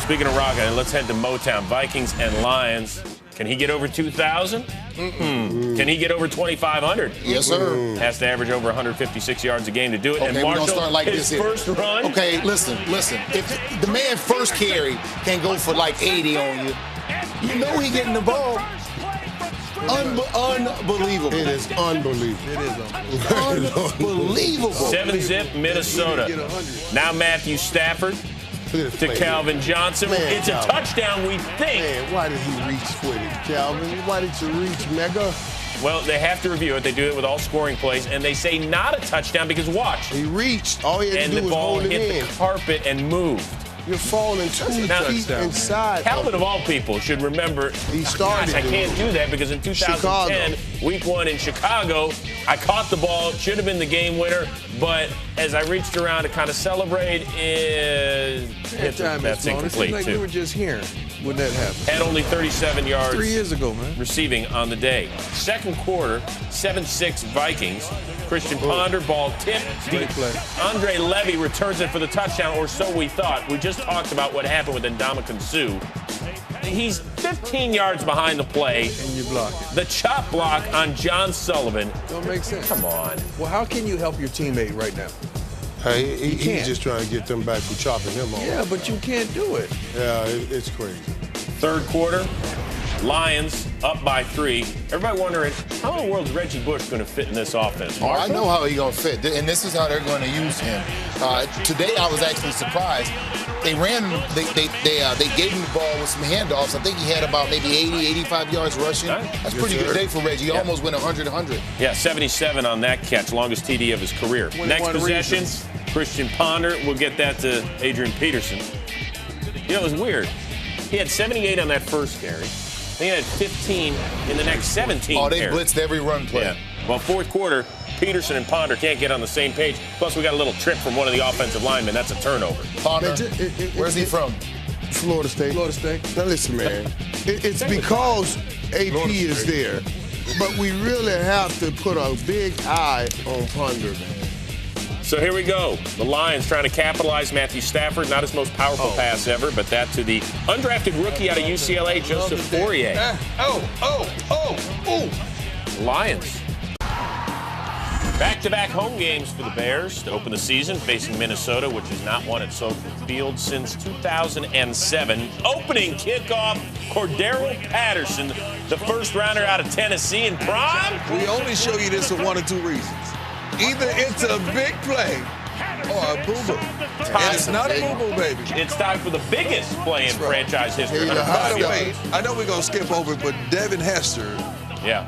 Speaking of rocking, let's head to Motown. Vikings and Lions. Can he get over 2,000? Can he get over 2,500? Yes, sir. Has to average over 156 yards a game to do it. Okay, and we're Marshall, gonna start like his this here. first run. Okay, listen. If the man first carry can go for like 80 on you, you know he getting the ball. Unbelievable. It is unbelievable. It is unbelievable. 7-zip Minnesota. Now Matthew Stafford to Calvin Johnson. Man, it's a touchdown, we think. Man, why did he reach for it, Calvin? Why did you reach, Mega? Well, they have to review it. They do it with all scoring plays, and they say not a touchdown because watch. He reached. All he had And to do the was ball hold it hit in. the carpet and moved. You're falling 2 feet inside. Calvin, of all people, should remember, He started gosh, I it. can't do that because in 2010, week 1 in Chicago, I caught the ball. It should have been the game winner, but as I reached around to kind of celebrate, that's incomplete, like too. we were just here when that happened. Had only 37 yards 3 years ago, man. receiving on the day. Second quarter, 7-6 Vikings. Christian Ponder, ball tipped. Great play. Andre Levy returns it for the touchdown, or so we thought. We just talked about what happened with Ndamukong Suh. He's 15 yards behind the play. And you block it. The chop block on John Sullivan. Don't make sense. Come on. Well, how can you help your teammate right now? Hey, he's can't. just trying to get them back from chopping him off. Yeah, but you can't do it. Yeah, it's crazy. Third quarter, Lions up by 3. Everybody wondering, how in the world is Reggie Bush going to fit in this offense? Oh, I know how he's going to fit, and this is how they're going to use him. Today, I was actually surprised. They ran, they gave him the ball with some handoffs. I think he had about maybe 80, 85 yards rushing. That's a pretty good day for Reggie. He almost went 100. Yeah, 77 on that catch, longest TD of his career. Next possession, Christian Ponder. We'll get that to Adrian Peterson. You know, it was weird. He had 78 on that first carry. He had 15 in the next 17 Oh, they carries. blitzed every run play. Yeah. Well, fourth quarter, Peterson and Ponder can't get on the same page. Plus, we got a little trip from one of the offensive linemen. That's a turnover. Ponder, where's he from? Florida State. Florida State. Now listen, man. It's because AP is there, but we really have to put a big eye on Ponder, man. So here we go. The Lions trying to capitalize. Matthew Stafford, not his most powerful pass ever, but that to the undrafted rookie out of UCLA, Joseph Fourier. Lions. Back-to-back home games for the Bears to open the season, facing Minnesota, which has not won at Soldier Field since 2007. Opening kickoff, Cordero Patterson, the first-rounder out of Tennessee in prime. We only show you this for 1 or 2 reasons. Either it's a big play or a boo-boo. And it's not a boo-boo, baby. It's time for the biggest play in franchise history. By the way, I know we're going to skip over it, but Devin Hester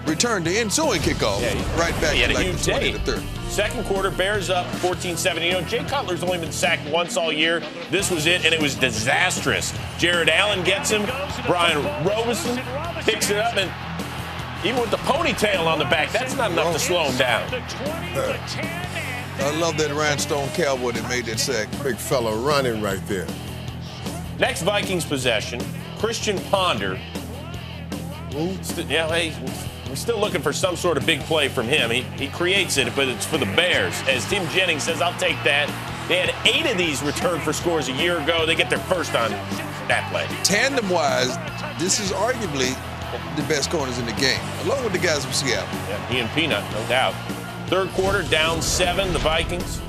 returned the ensuing kickoff right back He had to a like huge the 20 day. to 30. Second quarter, Bears up 14-7. You know, Jay Cutler's only been sacked once all year. This was it, and it was disastrous. Jared Allen gets him. Brian Robinson picks it up, and even with the ponytail on the back, that's not enough to slow him down. I love that rhinestone cowboy that made that sack. Big fella running right there. Next Vikings possession, Christian Ponder. We're still looking for some sort of big play from him. He creates it, but it's for the Bears. As Tim Jennings says, I'll take that. They had 8 of these returned for scores a year ago. They get their first on that play. Tandem-wise, this is arguably the best corners in the game, along with the guys from Seattle. Yeah, he and Peanut, no doubt. Third quarter, down 7, the Vikings.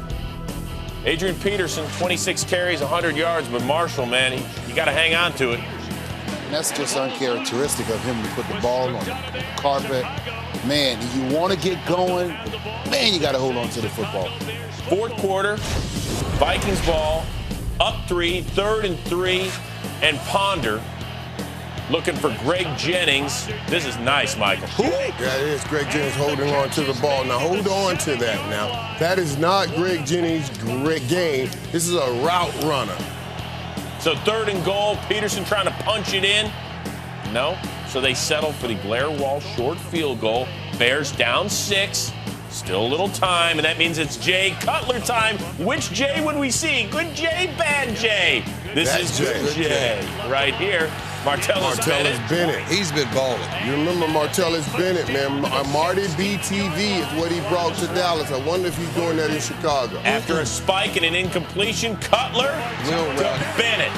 Adrian Peterson, 26 carries, 100 yards, but Marshall, man, you got to hang on to it. And that's just uncharacteristic of him to put the ball on the carpet. Man, you want to get going, man, you got to hold on to the football. Fourth quarter, Vikings ball, up 3, 3rd and 3, and Ponder looking for Greg Jennings. This is nice, Michael. Yeah, it is. Greg Jennings holding on to the ball. Now, hold on to that now. That is not Greg Jennings' great game. This is a route runner. So 3rd and goal, Peterson trying to punch it in. No, so they settle for the Blair Wall short field goal. Bears down 6. Still a little time, and that means it's Jay Cutler time. Which Jay would we see? Good Jay, bad Jay? This is good Jay right here. Martellus Bennett. He's been balling. You remember Martellus Bennett, man. Marty BTV is what he brought to Dallas. I wonder if he's doing that in Chicago. After a spike and an incompletion, Cutler to Bennett.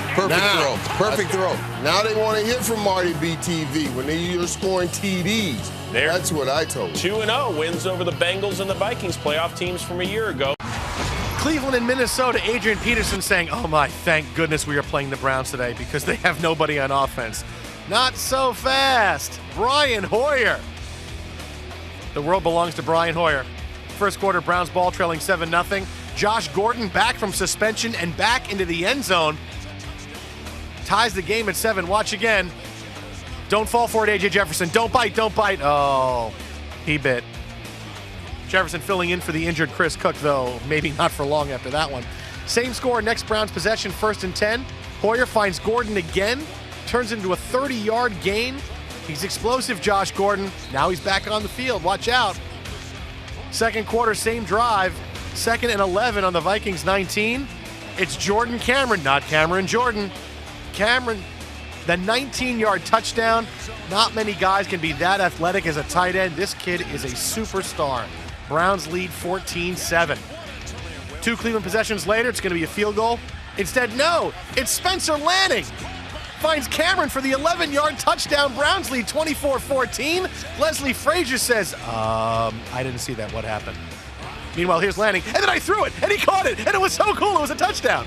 Perfect throw. Now they want to hear from Marty BTV when you're scoring TDs. That's what I told you. 2-0 wins over the Bengals and the Vikings, playoff teams from a year ago. Cleveland and Minnesota, Adrian Peterson saying, oh my, thank goodness we are playing the Browns today because they have nobody on offense. Not so fast. Brian Hoyer. The world belongs to Brian Hoyer. First quarter, Browns ball trailing 7-0. Josh Gordon back from suspension and back into the end zone. Ties the game at 7. Watch again. Don't fall for it, A.J. Jefferson. Don't bite, don't bite. Oh, he bit. Jefferson filling in for the injured Chris Cook, though maybe not for long after that one. Same score, next Browns possession, 1st and 10. Hoyer finds Gordon again, turns into a 30-yard gain. He's explosive, Josh Gordon. Now he's back on the field. Watch out. Second quarter, same drive. 2nd and 11 on the Vikings 19. It's Jordan Cameron, not Cameron Jordan. Cameron, the 19-yard touchdown. Not many guys can be that athletic as a tight end. This kid is a superstar. Browns lead 14-7. 2 Cleveland possessions later, it's going to be a field goal. Instead, no, it's Spencer Lanning. Finds Cameron for the 11-yard touchdown. Browns lead 24-14. Leslie Frazier says, I didn't see that. What happened? Meanwhile, here's Lanning, and then I threw it, and he caught it, and it was so cool. It was a touchdown.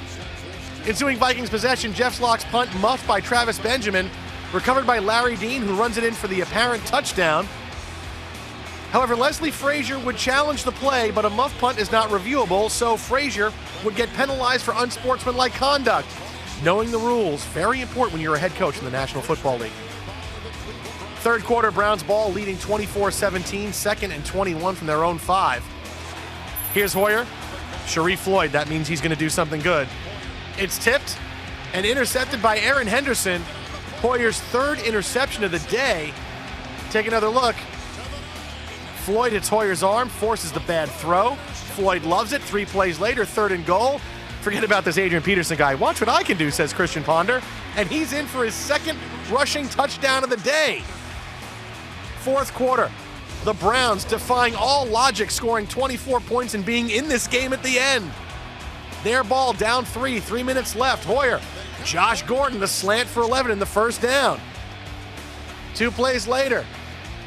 Ensuing Vikings possession, Jeff Slock's punt muffed by Travis Benjamin, recovered by Larry Dean, who runs it in for the apparent touchdown. However, Leslie Frazier would challenge the play, but a muff punt is not reviewable, so Frazier would get penalized for unsportsmanlike conduct. Knowing the rules, very important when you're a head coach in the National Football League. Third quarter, Browns ball leading 24-17, 2nd and 21 from their own 5. Here's Hoyer. Sharif Floyd, that means he's going to do something good. It's tipped and intercepted by Aaron Henderson. Hoyer's 3rd interception of the day. Take another look. Floyd hits Hoyer's arm, forces the bad throw. Floyd loves it. 3 plays later, 3rd and goal. Forget about this Adrian Peterson guy. Watch what I can do, says Christian Ponder. And he's in for his 2nd rushing touchdown of the day. 4th quarter, the Browns defying all logic, scoring 24 points and being in this game at the end. Their ball down 3, 3 minutes left. Hoyer, Josh Gordon, the slant for 11 in the first down. 2 plays later,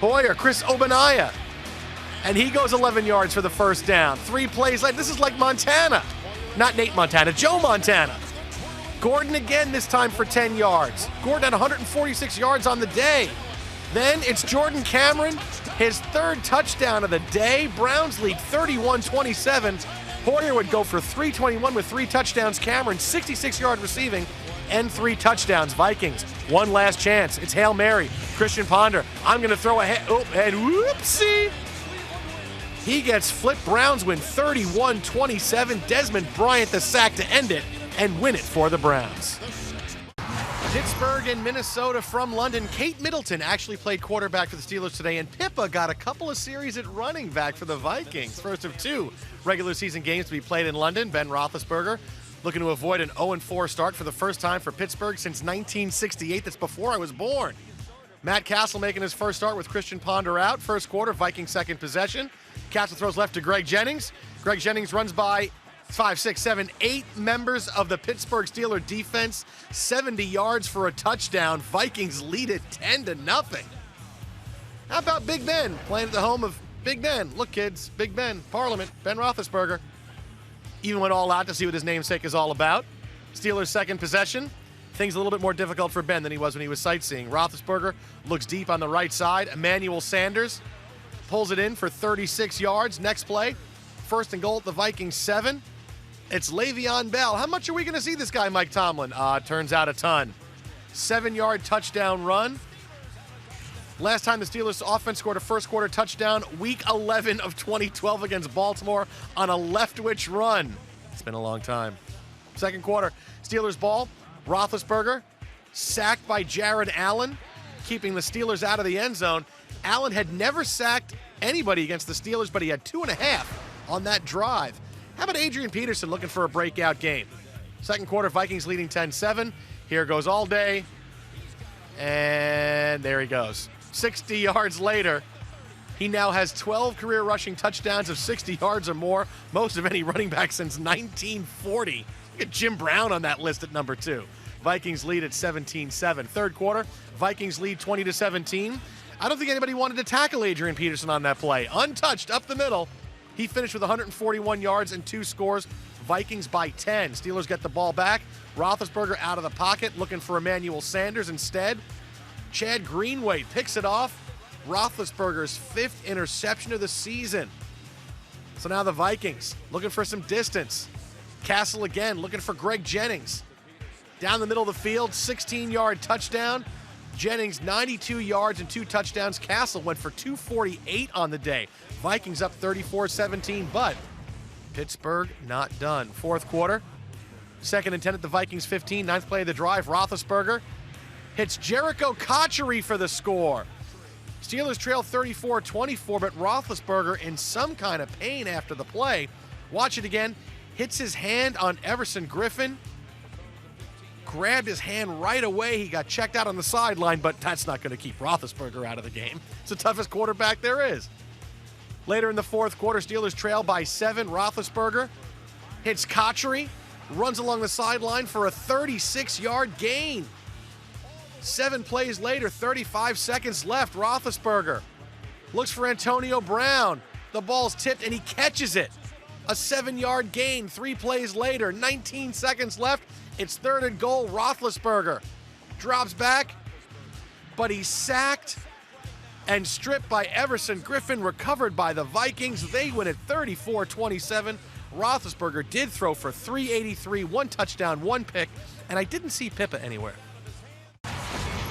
Hoyer, Chris Obanaya, and he goes 11 yards for the first down. 3 plays later, this is like Montana. Not Nate Montana, Joe Montana. Gordon again, this time for 10 yards. Gordon had 146 yards on the day. Then it's Jordan Cameron, his 3rd touchdown of the day. Browns lead 31-27. Hoyer would go for 321 with 3 touchdowns. Cameron, 66-yard receiving and 3 touchdowns. Vikings, one last chance. It's Hail Mary. Christian Ponder, I'm going to throw a and whoopsie. He gets flipped. Browns win 31-27. Desmond Bryant the sack to end it and win it for the Browns. Pittsburgh and Minnesota from London. Kate Middleton actually played quarterback for the Steelers today, and Pippa got a couple of series at running back for the Vikings. First of 2 regular season games to be played in London. Ben Roethlisberger looking to avoid an 0-4 start for the first time for Pittsburgh since 1968. That's before I was born. Matt Castle making his first start with Christian Ponder out. First quarter, Vikings 2nd possession. Castle throws left to Greg Jennings. Greg Jennings runs by 5, 6, 7, 8 members of the Pittsburgh Steelers defense. 70 yards for a touchdown. Vikings lead it 10-0. How about Big Ben playing at the home of Big Ben? Look, kids, Big Ben, Parliament, Ben Roethlisberger. Even went all out to see what his namesake is all about. Steelers' 2nd possession. Things a little bit more difficult for Ben than he was when he was sightseeing. Roethlisberger looks deep on the right side. Emmanuel Sanders pulls it in for 36 yards. Next play, 1st and goal at the Vikings 7. It's Le'Veon Bell. How much are we going to see this guy, Mike Tomlin? Turns out a ton. 7-yard touchdown run. Last time the Steelers offense scored a first quarter touchdown, week 11 of 2012 against Baltimore on a leftwich run. It's been a long time. Second quarter, Steelers ball. Roethlisberger sacked by Jared Allen, keeping the Steelers out of the end zone. Allen had never sacked anybody against the Steelers, but he had 2.5 on that drive. How about Adrian Peterson looking for a breakout game? Second quarter, Vikings leading 10-7. Here goes all day. And there he goes. 60 yards later, he now has 12 career rushing touchdowns of 60 yards or more, most of any running back since 1940. Look at Jim Brown on that list at number 2. Vikings lead at 17-7. Third quarter, Vikings lead 20-17. I don't think anybody wanted to tackle Adrian Peterson on that play. Untouched up the middle. He finished with 141 yards and 2 scores. Vikings by 10. Steelers get the ball back. Roethlisberger out of the pocket, looking for Emmanuel Sanders instead. Chad Greenway picks it off. Roethlisberger's 5th interception of the season. So now the Vikings looking for some distance. Castle again looking for Greg Jennings. Down the middle of the field, 16-yard touchdown. Jennings 92 yards and 2 touchdowns. Castle went for 248 on the day. Vikings up 34-17, but Pittsburgh not done. Fourth quarter, 2nd and 10 at the Vikings 15, 9th play of the drive. Roethlisberger hits Jericho Cotchery for the score. Steelers trail 34-24, but Roethlisberger in some kind of pain after the play. Watch it again. Hits his hand on Everson Griffin. Grabbed his hand right away. He got checked out on the sideline, but that's not going to keep Roethlisberger out of the game. It's the toughest quarterback there is. Later in the fourth quarter, Steelers trail by 7. Roethlisberger hits Cotchery, runs along the sideline for a 36-yard gain. 7 plays later, 35 seconds left. Roethlisberger looks for Antonio Brown. The ball's tipped, and he catches it. A 7-yard gain. 3 plays later, 19 seconds left. It's 3rd and goal. Roethlisberger drops back, but he's sacked and stripped by Everson Griffin, recovered by the Vikings. They win at 34-27. Roethlisberger did throw for 383, 1 touchdown, 1 pick, and I didn't see Pippa anywhere.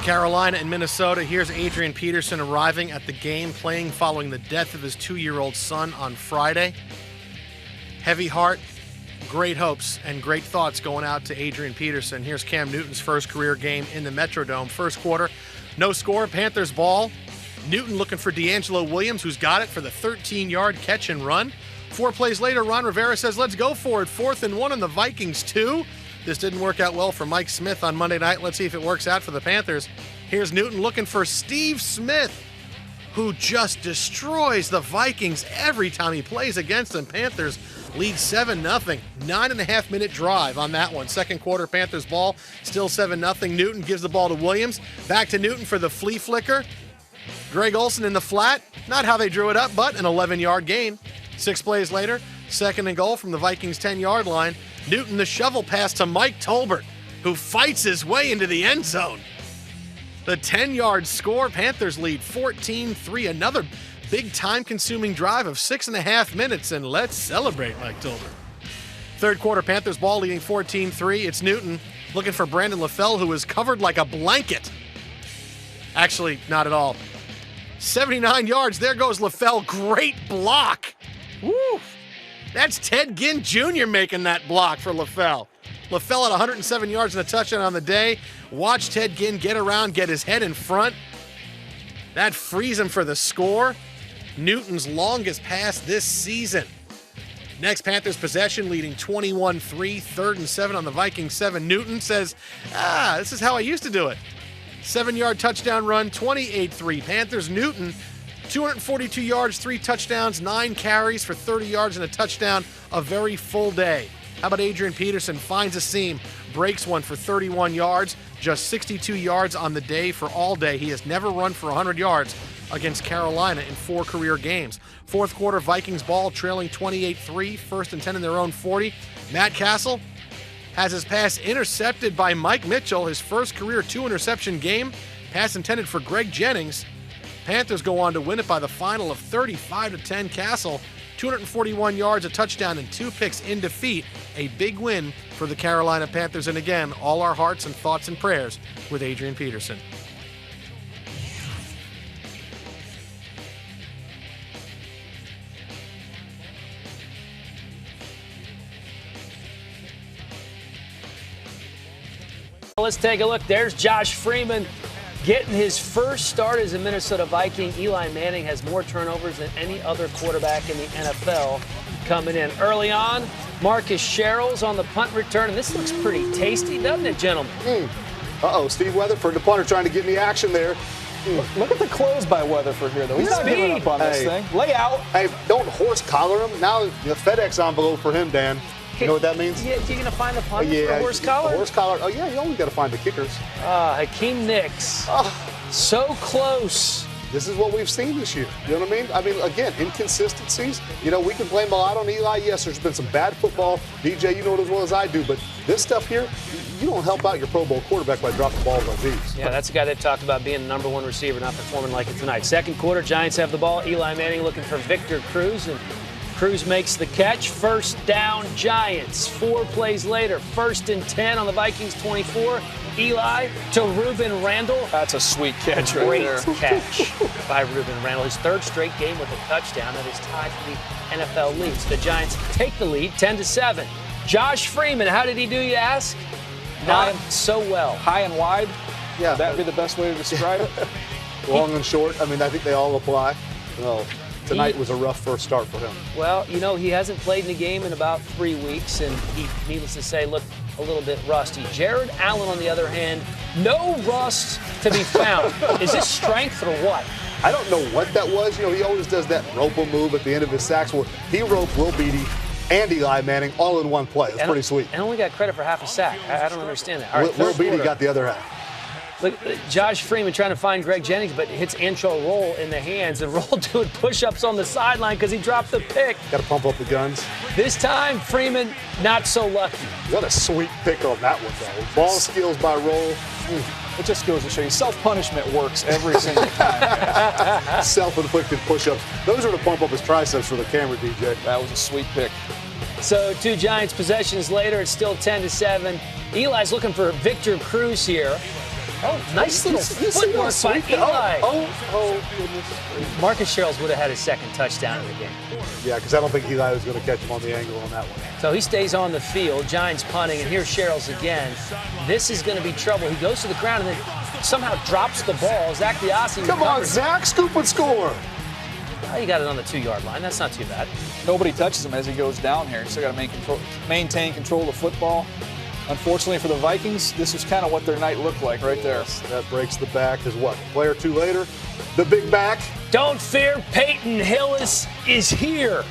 Carolina and Minnesota. Here's Adrian Peterson arriving at the game, playing following the death of his 2-year-old son on Friday. Heavy heart, great hopes, and great thoughts going out to Adrian Peterson. Here's Cam Newton's first career game in the Metrodome. First quarter, no score, Panthers ball. Newton looking for D'Angelo Williams, who's got it for the 13-yard catch and run. 4 plays later, Ron Rivera says, let's go for it. 4th and 1 on the Vikings 2. This didn't work out well for Mike Smith on Monday night. Let's see if it works out for the Panthers. Here's Newton looking for Steve Smith, who just destroys the Vikings every time he plays against them. Panthers lead 7-0. 9.5-minute drive on that one. Second quarter, Panthers ball, still 7-0. Newton gives the ball to Williams. Back to Newton for the flea flicker. Greg Olsen in the flat. Not how they drew it up, but an 11-yard gain. 6 plays later, 2nd and goal from the Vikings 10-yard line. Newton, the shovel pass to Mike Tolbert, who fights his way into the end zone. The 10-yard score, Panthers lead 14-3. Another big time-consuming drive of 6.5 minutes, and let's celebrate Mike Tolbert. Third quarter, Panthers ball leading 14-3. It's Newton looking for Brandon LaFell, who is covered like a blanket. Actually, not at all. 79 yards. There goes LaFell. Great block. Woo! That's Ted Ginn Jr. making that block for LaFell. LaFell at 107 yards and a touchdown on the day. Watch Ted Ginn get around, get his head in front. That frees him for the score. Newton's longest pass this season. Next, Panthers possession leading 21-3. 3rd and 7 on the Vikings 7. Newton says, this is how I used to do it. 7-yard touchdown run, 28-3. Panthers. Newton, 242 yards, 3 touchdowns, 9 carries for 30 yards and a touchdown. A very full day. How about Adrian Peterson finds a seam, breaks one for 31 yards, just 62 yards on the day for all day. He has never run for 100 yards against Carolina in 4 career games. Fourth quarter, Vikings ball trailing 28-3, 1st and 10 in their own 40. Matt Castle has his pass intercepted by Mike Mitchell, his first career 2-interception game. Pass intended for Greg Jennings. Panthers go on to win it by the final of 35-10. Castle, 241 yards, a touchdown, and 2 picks in defeat. A big win for the Carolina Panthers. And again, all our hearts and thoughts and prayers with Adrian Peterson. Let's take a look. There's Josh Freeman getting his first start as a Minnesota Viking. Eli Manning has more turnovers than any other quarterback in the NFL coming in. Early on, Marcus Sherrill's on the punt return, and this looks pretty tasty, doesn't it, gentlemen? Uh-oh, Steve Weatherford, the punter, trying to get in the action there. Look at the close by Weatherford here, though. He's not giving up on this thing. Lay out. Hey, don't horse collar him. Now the FedEx envelope for him, Dan. You know what that means? Yeah, you're going to find the punter for a horse collar? A horse collar. Oh, yeah, you always got to find the kickers. Hakeem Nicks. So close. This is what we've seen this year. You know what I mean? I mean, again, inconsistencies. You know, we can blame a lot on Eli. Yes, there's been some bad football. DJ, you know it as well as I do. But this stuff here, you don't help out your Pro Bowl quarterback by dropping balls like these. Yeah, that's a guy that talked about being the #1 receiver, not performing like it tonight. Second quarter, Giants have the ball. Eli Manning looking for Victor Cruz, and Cruz makes the catch. First down, Giants. 4 plays later, 1st and 10 on the Vikings 24. Eli to Ruben Randall. That's a sweet catch right Great there. catch by Ruben Randall. His 3rd straight game with a touchdown. That is tied for the NFL lead. So the Giants take the lead, 10-7. Josh Freeman, how did he do, you ask? Not so well. High and wide? Yeah. Would that be the best way to describe it? Long and short, I mean, I think they all apply. Well, tonight was a rough first start for him. Well, you know, he hasn't played in a game in about 3 weeks, and he, needless to say, looked a little bit rusty. Jared Allen, on the other hand, no rust to be found. Is this strength or what? I don't know what that was. You know, he always does that rope move at the end of his sacks. Well, he roped Will Beatty and Eli Manning all in one play. It's pretty sweet. And only got credit for half a sack. I don't understand that. All right, Will Beatty quarter. got the other half. Look, Josh Freeman trying to find Greg Jennings, but hits Antrell Roll in the hands, and Roll doing push-ups on the sideline because he dropped the pick. Got to pump up the guns. This time, Freeman not so lucky. What a sweet pick on that one, though. Ball skills by Roll. It just goes to show you self-punishment works every single time. Self-inflicted push-ups. Those are to pump up his triceps for the camera, DJ. That was a sweet pick. So 2 Giants possessions later, it's still 10-7. Eli's looking for Victor Cruz here. Oh, nice little footwork by Eli. Oh, goodness. Marcus Sherrills would have had his 2nd touchdown in the game. Yeah, because I don't think Eli was going to catch him on the angle on that one. So he stays on the field. Giants punting, and here's Sherrills again. This is going to be trouble. He goes to the ground and then somehow drops the ball. Zach Biasi. Come on, Zach, scoop and score. Oh, you got it on the 2-yard line. That's not too bad. Nobody touches him as he goes down here. Still got to maintain control of the football. Unfortunately for the Vikings, this is kind of what their night looked like right there. That breaks the back is what? Play or 2 later. The big back. Don't fear, Peyton Hillis is here.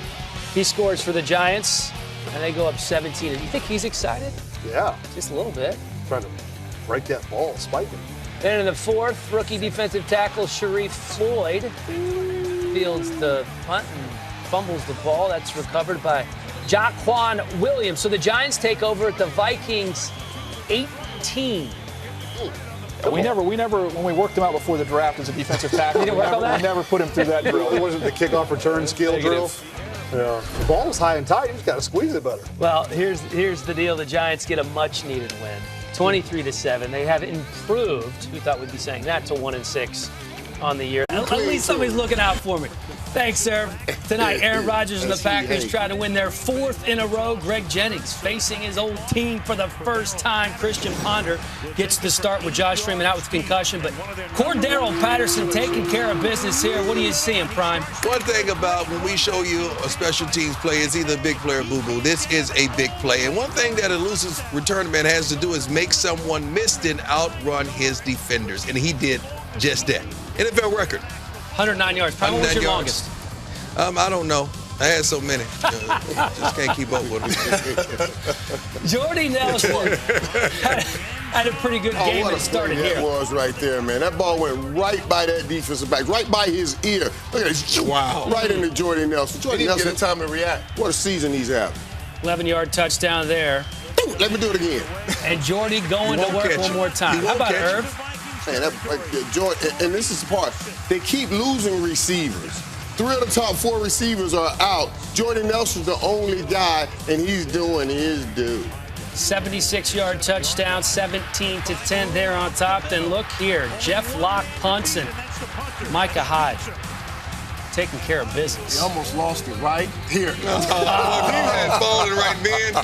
He scores for the Giants, and they go up 17. And you think he's excited? Yeah. Just a little bit. Trying to break that ball, spike it. Then in the 4th, rookie defensive tackle Sharif Floyd fields the punt and fumbles the ball. That's recovered by Jaquan Williams. So the Giants take over at the Vikings 18. We never, when we worked him out before the draft as a defensive tackle, You didn't work on that? we never put him through that drill. It wasn't the kickoff return skill drill. Yeah. The ball was high and tight. You just got to squeeze it better. Well, here's the deal. The Giants get a much-needed win, 23-7. They have improved. Who thought we'd be saying that, to 1-6 on the year? At least somebody's looking out for me. Thanks, sir. Tonight, Aaron Rodgers and the Packers try to win their 4th in a row. Greg Jennings facing his old team for the first time. Christian Ponder gets the start with Josh Freeman out with concussion. But Cordero Patterson taking care of business here. What are you seeing, Prime? One thing about when we show you a special teams play, it's either a big play or boo-boo. This is a big play. And one thing that elusive return man has to do is make someone miss and outrun his defenders. And he did just that. NFL record. 109 yards. Prime, what was your longest? I don't know. I had so many. Just can't keep up with them. Jordy Nelson had a pretty good game that started here. That was right there, man. That ball went right by that defensive back, right by his ear. Look at this. Wow. Right into Jordy Nelson. Jordy Nelson, Get a time to react. what a season he's having. 11-yard touchdown there. Let me do it again. And Jordy going to work one more time. How about Irv? Man, Jordan, and this is the part. They keep losing receivers. 3 of the top 4 receivers are out. Jordy Nelson's the only guy, and he's doing his due. 76-yard touchdown, 17-10 there on top. Then look here, Jeff Locke punts and Micah Hyde taking care of business. He almost lost it right here. He had fallen right then.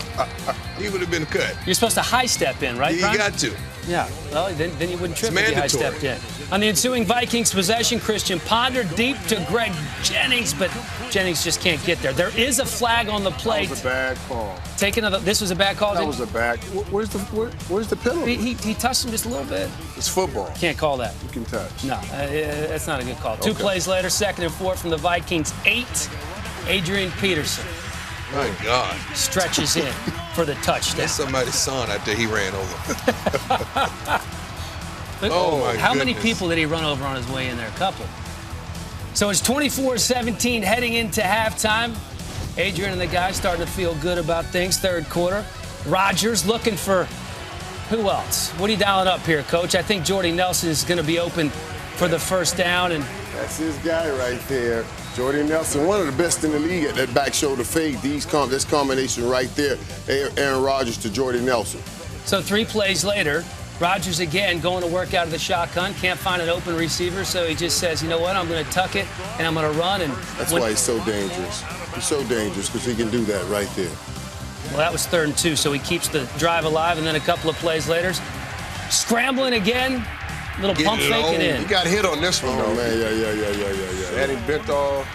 He would have been cut. You're supposed to high step in, right, You Brian? got to. Yeah. Well, then you wouldn't trip It's if you high mandatory. stepped in. On the ensuing Vikings possession, Christian Ponder deep to Greg Jennings, but Jennings just can't get there. There is a flag on the plate. That was a bad call. This was a bad call. That was a bad. Where's the penalty? He touched him just a little bit. It's football. Can't call that. You can touch. No, that's not a good call. Two plays later, 2nd and 4 from the Vikings. 8. Adrian Peterson My God. stretches in for the touchdown. That's somebody's son out there he ran over. But Oh, my how many goodness. people did he run over on his way in there? A couple. So it's 24-17 heading into halftime. Adrian and the guys starting to feel good about things. 3rd quarter. Rodgers looking for who else? What are you dialing up here, Coach? I think Jordy Nelson is going to be open for the first down. And That's his guy right there. Jordy Nelson, one of the best in the league at that back shoulder fade. This combination right there, Aaron Rodgers to Jordy Nelson. so 3 plays later, Rodgers again going to work out of the shotgun. Can't find an open receiver, so he just says, you know what, I'm going to tuck it, and I'm going to run. And That's why he's so dangerous. He's so dangerous because he can do that right there. Well, that was 3rd and 2, so he keeps the drive alive, and then a couple of plays later, scrambling again, little Get pump it fake on. and in. He got hit on this one, though. Man, yeah. And he bent off.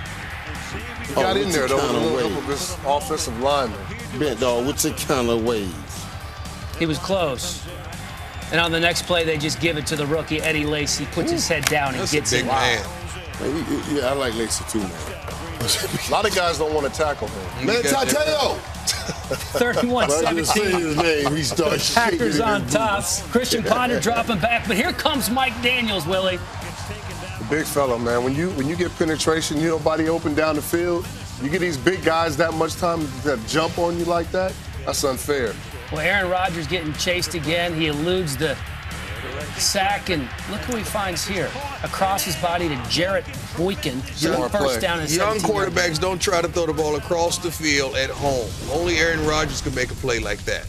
He got in there, though, with a little help of this offensive lineman. Bent dog, what's it kind of ways? He was close. And on the next play, they just give it to the rookie, Eddie Lacy, puts his head down and That's gets a big it. man. Yeah, I like Lacy too, man. A lot of guys don't want to tackle him. Man, He got that- Tateo! 31-17. his name, he starts Packers shaking on in his top. boots. Christian Ponder dropping back, but here comes Mike Daniels, Willie. The big fella, man. When you get penetration, you nobody open down the field. You get these big guys that much time that jump on you like that. That's unfair. Well, Aaron Rodgers getting chased again. He eludes the sack, and look who he finds here. Across his body to Jarrett Boykin. Smart First play. down and Young 17 yards. quarterbacks don't try to throw the ball across the field at home. Only Aaron Rodgers can make a play like that.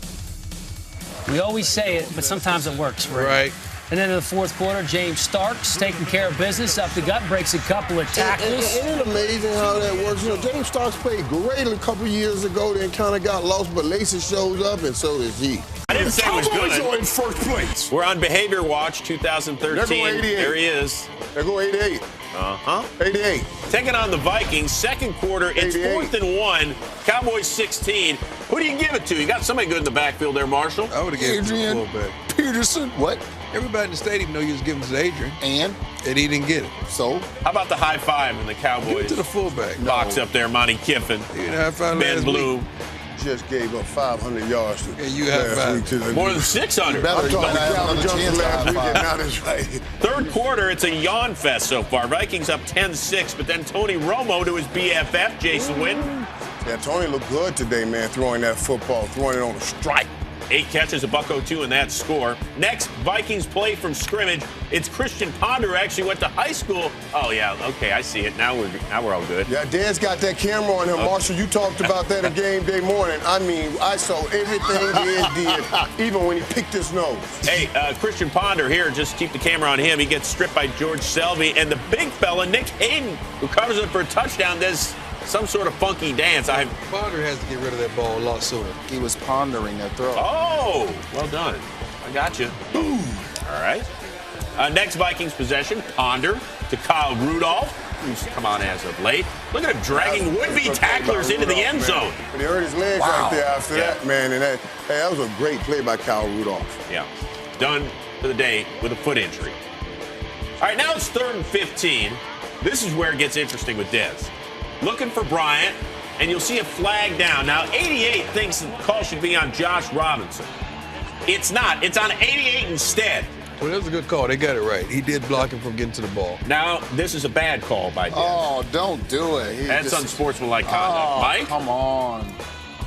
We always say it, but sometimes it works. Right. And then in the 4th quarter, James Starks taking care of business up the gut, breaks a couple of tackles. Isn't it amazing how that works? You know, James Starks played great a couple years ago, then kind of got lost, but Lacy shows up, and so does he. I didn't say it was Cowboys good. are in first place. We're on Behavior Watch 2013. They're going 88. There he is. They go 88. Uh-huh. 88. Taking on the Vikings, 2nd quarter, it's 88. 4th and 1. Cowboys 16. Who do you give it to? You got somebody good in the backfield there, Marshall. I would have given it to the Adrian fullback. Peterson. What? Everybody in the stadium knew you was giving it to Adrian, And and he didn't get it. so How about the high five in the Give Cowboys it to the fullback. box up there, Monty Kiffin, You didn't have fun Ben last Blue. week. just gave up 500 yards to Yeah, you have last five. week to the More than 600. I'm talking about have Calvin another Johnson chance to last week, high and five. now that's right. 3rd quarter, it's a yawn fest so far. Vikings up 10-6, but then Tony Romo to his BFF, Jason Witten. Yeah, Tony looked good today, man, throwing that football, throwing it on a strike. 8 catches, a $102 in that score. Next, Vikings play from scrimmage. It's Christian Ponder, who actually went to high school. Oh, yeah, okay, I see it. Now we're all good. Yeah, Dan's got that camera on him. Marshall, you talked about that at game day morning. I mean, I saw everything Dan did, even when he picked his nose. Hey, Christian Ponder here, just keep the camera on him. He gets stripped by George Selvey, and the big fella, Nick Hayden, who covers it for a touchdown, does some sort of funky dance. Ponder has to get rid of that ball a lot sooner. He was pondering that throw. Oh, well done. I got you. Boom. All right. Next Vikings possession, Ponder to Kyle Rudolph, who's come on as of late. Look at him dragging would-be tacklers into the end zone. But he hurt his legs right there after that, man. And that was a great play by Kyle Rudolph. Yeah. Done for the day with a foot injury. All right, now it's 3rd and 15. This is where it gets interesting with Dez. Looking for Bryant, and you'll see a flag down. Now, 88 thinks the call should be on Josh Robinson. It's not. It's on 88 instead. Well, that was a good call. They got it right. He did block him from getting to the ball. Now, this is a bad call by Dez. Oh, don't do it. He That's just- unsportsmanlike conduct. Oh, Mike? come on.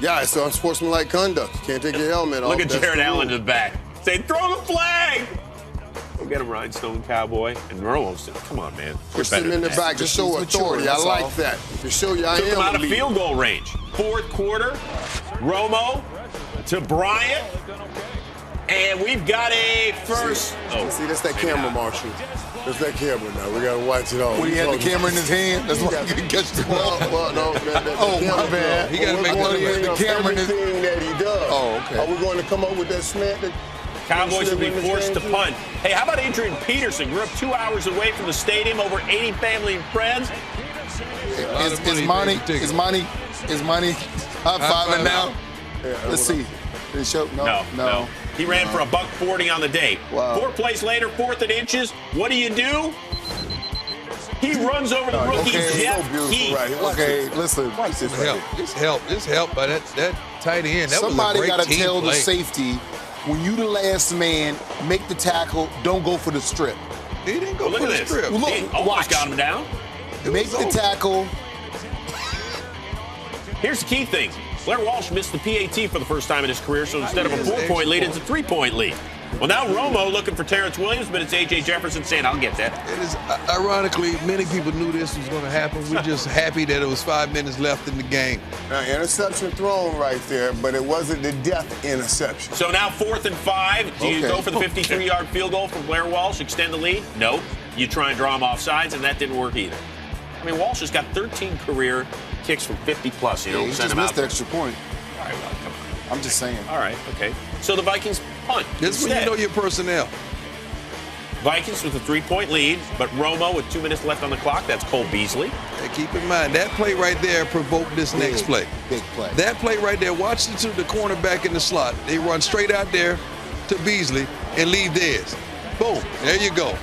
Yeah, it's unsportsmanlike conduct. You can't take your helmet off. Look at That's Jared the Allen in rule. the back. Say, throw the flag! Go get him, Rhinestone Cowboy. And Romo said, come on, man. You're Just sitting better in the than that. back to Just show he's mature, authority. I that's like all. that. To show you I Took him am out a of leader. field goal range. 4th quarter, Romo to Bryant. And we've got a first. See, that's that camera, Marshall. That's that camera now. We got to watch it all. When he had the camera in his hand, that's why he could catch the ball. No, Oh, my bad. He got to make the camera in his everything that he does. Oh, okay. Are we going to come up with that slant? Cowboys will be forced to punt. Hey, how about Adrian Peterson? Grew up 2 hours away from the stadium, over 80 family and friends. Is Monty high-fiving now? Yeah, Let's see. Did he show? No. He ran for $140 on the day. Wow. 4 plays later, 4th and inches. What do? He runs over the rookie Jeff Heath. Right. Okay, listen. This help by that tight end. That Somebody got to tell the safety, when you the last man, make the tackle, don't go for the strip. He didn't go Look for at the this. strip. Look, He almost watch. got him down. Make the tackle. Here's the key thing. Blair Walsh missed the PAT for the first time in his career, so instead of a 4-point lead, it's a 3-point lead. Well, now Romo looking for Terrence Williams, but it's A.J. Jefferson saying, I'll get that. It is ironically, many people knew this was going to happen. We're just happy that it was 5 minutes left in the game. Now, interception thrown right there, but it wasn't the death interception. So now 4th and 5. Do you Okay. go for the 53-yard field goal from Blair Walsh, extend the lead? No. You try and draw him off sides, and that didn't work either. I mean, Walsh has got 13 career kicks from 50-plus. You know, He send just him out. missed the extra point. All right, well, come on. I'm just saying. All right, okay. So the Vikings punt. This is when you instead. know your personnel. Vikings with a 3-point lead, but Romo with 2 minutes left on the clock. That's Cole Beasley. And keep in mind, that play right there provoked this next play. Big play. That play right there, watch the cornerback in the slot. They run straight out there to Beasley and leave theirs. Boom, there you go.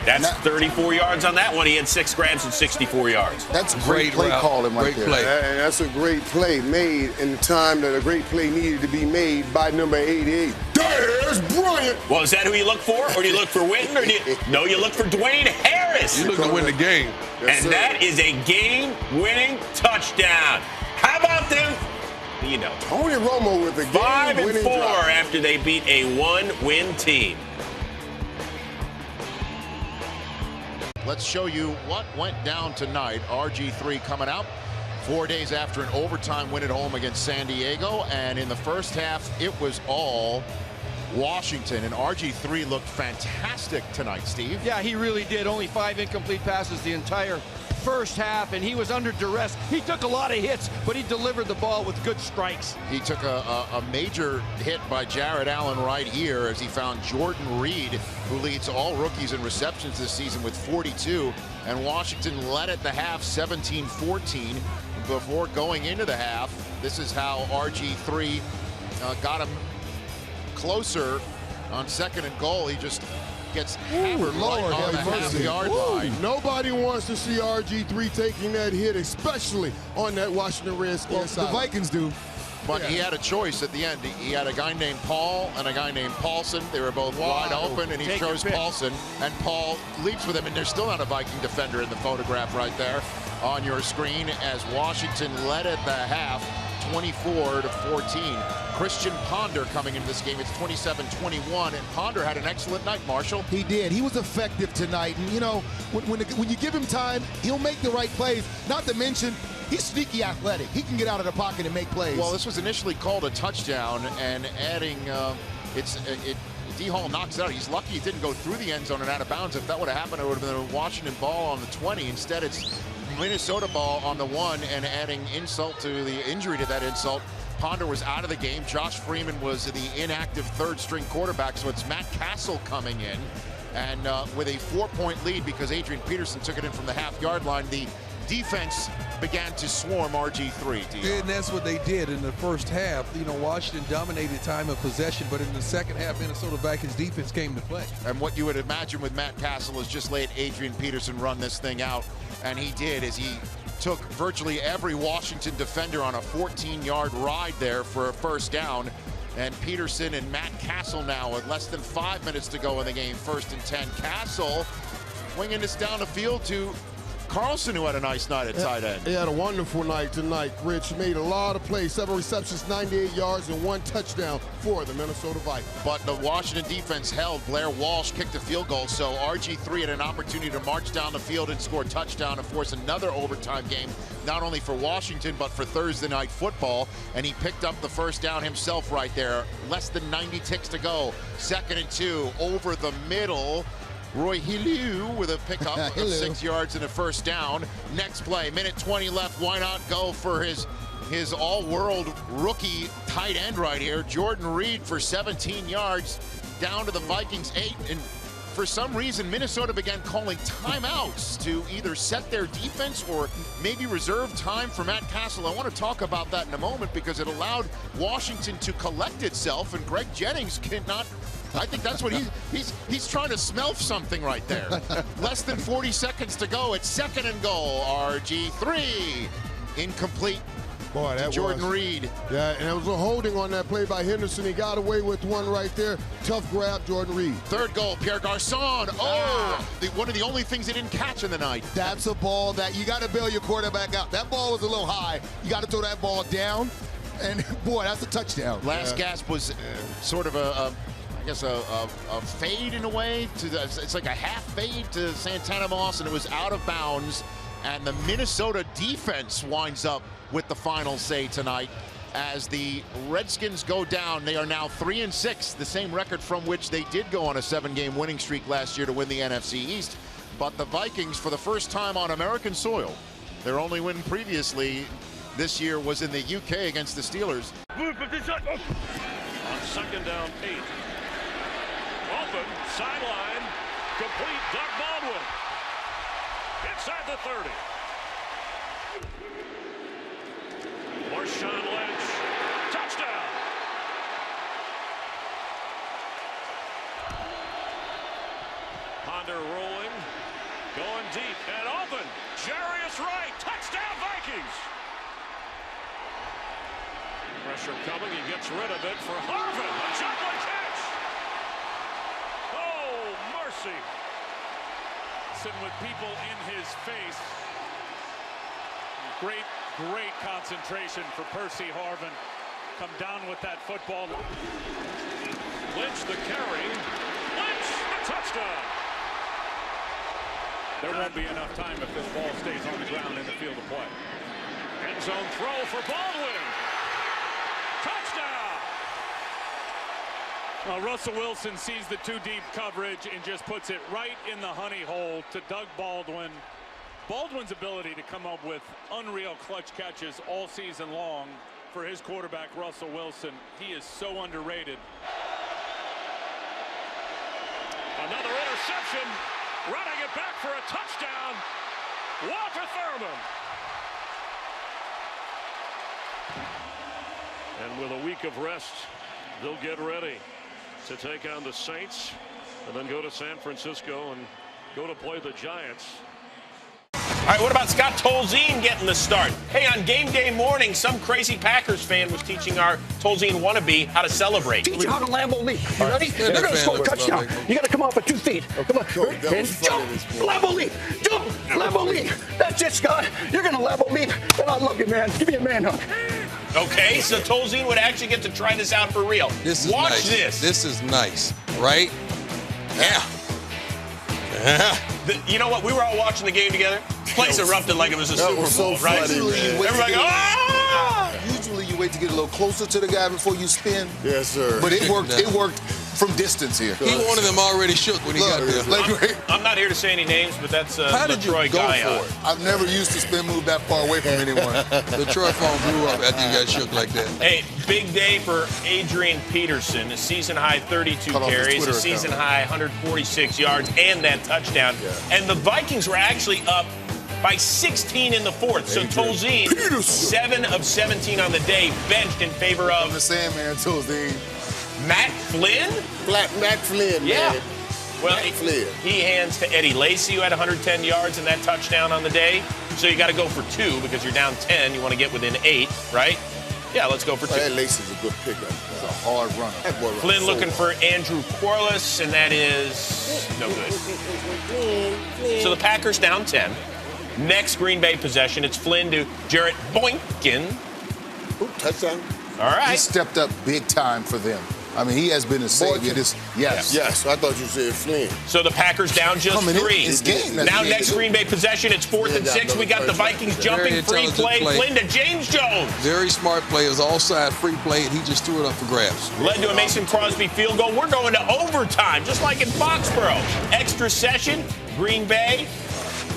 That's 34 yards on that one. He had 6 grabs and 64 yards. That's great play route, calling right great there. play. And that's a great play made in the time that a great play needed to be made by number 88. There's Bryant. Well, is that who you look for? Or do you look for Witten? Or do you... No, you look for Dwayne Harris. You look to win the game. Yes, And sir. that is a game-winning touchdown. How about them? You know, Tony Romo with the 5 and game-winning 4 drive. after they beat a 1-win team. Let's show you what went down tonight. RG3 coming out 4 days after an overtime win at home against San Diego. And in the first half, it was all Washington. And RG3 looked fantastic tonight, Steve. Yeah, he really did. Only 5 incomplete passes the entire first half, and he was under duress. He took a lot of hits, but he delivered the ball with good strikes. He took a major hit by Jared Allen right here as he found Jordan Reed, who leads all rookies in receptions this season with 42. And Washington led at the half 17-14 before going into the half. This is how RG3 got him closer on 2nd and goal. He just gets hammered right on the half-yard line. Nobody wants to see RG3 taking that hit, especially on that Washington Redskins side. The Vikings do. But he had a choice at the end. He had a guy named Paul and a guy named Paulson. They were both wide open, and he Take chose your pick. Paulson. And Paul leaps with him, and there's still not a Viking defender in the photograph right there on your screen as Washington led at the half 24-14. Christian Ponder coming into this game. It's 27-21, and Ponder had an excellent night, Marshall. He did. He was effective tonight. And, you know, when you give him time, he'll make the right plays. Not to mention, he's sneaky athletic. He can get out of the pocket and make plays. Well, this was initially called a touchdown, and adding, D. Hall knocks it out. He's lucky he didn't go through the end zone and out of bounds. If that would have happened, it would have been a Washington ball on the 20. Instead, it's Minnesota ball on the 1, and adding insult to the injury to that insult, Ponder was out of the game. Josh Freeman was the inactive 3rd-string quarterback, so it's Matt Castle coming in. And with a 4-point lead because Adrian Peterson took it in from the half-yard line, the defense began to swarm RG3. And that's what they did in the first half. You know, Washington dominated time of possession, but in the second half, Minnesota Vikings defense came to play. And what you would imagine with Matt Castle is just let Adrian Peterson run this thing out. And he did, as he took virtually every Washington defender on a 14-yard ride there for a first down. And Peterson and Matt Castle now with less than 5 minutes to go in the game. 1st and 10. Castle winging this down the field to Carlson, who had a nice night at tight end. He had a wonderful night tonight, Rich. He made a lot of plays, 7 receptions, 98 yards, and 1 touchdown for the Minnesota Vikings. But the Washington defense held. Blair Walsh kicked a field goal, so RG3 had an opportunity to march down the field and score a touchdown and force another overtime game, not only for Washington, but for Thursday Night Football. And he picked up the first down himself right there. Less than 90 ticks to go. 2nd and 2 over the middle. Roy Helu with a pickup of 6 yards and a first down. Next play, minute 20 left. Why not go for his all-world rookie tight end right here, Jordan Reed, for 17 yards, down to the Vikings 8. And for some reason, Minnesota began calling timeouts to either set their defense or maybe reserve time for Matt Castle. I want to talk about that in a moment because it allowed Washington to collect itself, and Greg Jennings cannot. I think that's what he's trying to smell something right there. Less than 40 seconds to go. It's 2nd and goal. RG3 incomplete. Boy, that Jordan was, Reed. Yeah, and it was a holding on that play by Henderson. He got away with one right there. Tough grab, Jordan Reed. 3rd goal, Pierre Garçon. One of the only things he didn't catch in the night. That's a ball that you got to bail your quarterback out. That ball was a little high. You got to throw that ball down, and boy, that's a touchdown. Last gasp was sort of a fade in a way. It's like a half fade to Santana Moss, and it was out of bounds. And the Minnesota defense winds up with the final say tonight as the Redskins go down. They are now 3-6, the same record from which they did go on a 7-game winning streak last year to win the NFC East. But the Vikings, for the first time on American soil, their only win previously this year was in the UK against the Steelers. On 2nd down, 8. Open, sideline, complete, Doug Baldwin. Inside the 30. Marshawn Lynch, touchdown. Ponder rolling, going deep and open. Jarius Wright, touchdown Vikings. Pressure coming, he gets rid of it for Harvin, a juggling catch. Oh, mercy. Sitting with people in his face. Great concentration for Percy Harvin. Come down with that football. Lynch the carry. Lynch the touchdown. There won't be enough time if this ball stays on the ground in the field of play. End zone throw for Baldwin. Touchdown. Russell Wilson sees the 2-deep coverage and just puts it right in the honey hole to Doug Baldwin. Baldwin's ability to come up with unreal clutch catches all season long for his quarterback, Russell Wilson. He is so underrated. Another interception, running it back for a touchdown, Walter Thurman. And with a week of rest, they'll get ready to take on the Saints and then go to San Francisco and go to play the Giants. All right, what about Scott Tolzien getting the start? Hey, on game day morning, some crazy Packers fan was teaching our Tolzien wannabe how to celebrate. Teach you how to Lambeau leap. You ready? They're going to score a touchdown. You got to come off with 2 feet. Come on. And jump. Lambeau leap. Jump. Lambeau leap. That's it, Scott. You're going to Lambeau leap. And I love you, man. Give me a man hug. Okay, so Tolzien would actually get to try this out for real. Watch this. This is nice, right? Yeah. You know what? We were all watching the game together. Place erupted like it was a Super Bowl, right? Everybody go, ah! Usually you wait to get a little closer to the guy before you spin. Yes, sir. But it worked. It worked from distance here. He wanted them already shook when he got there. I'm not here to say any names, but that's LaTroy Guion. I've never used a spin move that far away from anyone. LaTroy phone blew up after you got shook like that. Hey, big day for Adrian Peterson. A season-high 32 carries, a season-high 146 yards, and that touchdown. Yeah. And the Vikings were actually up by 16 in the 4th. So Tolzien, 7 of 17 on the day, benched in favor of the Sandman Tolzien. Matt Flynn? Matt Flynn, yeah. man. Well, he hands to Eddie Lacy, who had 110 yards and that touchdown on the day. So you got to go for 2 because you're down 10. You want to get within 8, right? Yeah, let's go for 2. That Lacy's a good pickup. He's a hard runner. Flynn looking for Andrew Corliss, and that is no good. So the Packers down 10. Next Green Bay possession, it's Flynn to Jarrett Boykin. Ooh, touchdown. All right. He stepped up big time for them. I mean, he has been a savior. Yes. I thought you said Flynn. So the Packers down just 3. Now next Green Bay possession, it's 4th and 6. We got the Vikings jumping, free play. Flynn to James Jones. Very smart play. It was all side free play, and he just threw it up for grabs. Led to a Mason Crosby field goal. We're going to overtime, just like in Foxborough. Extra session, Green Bay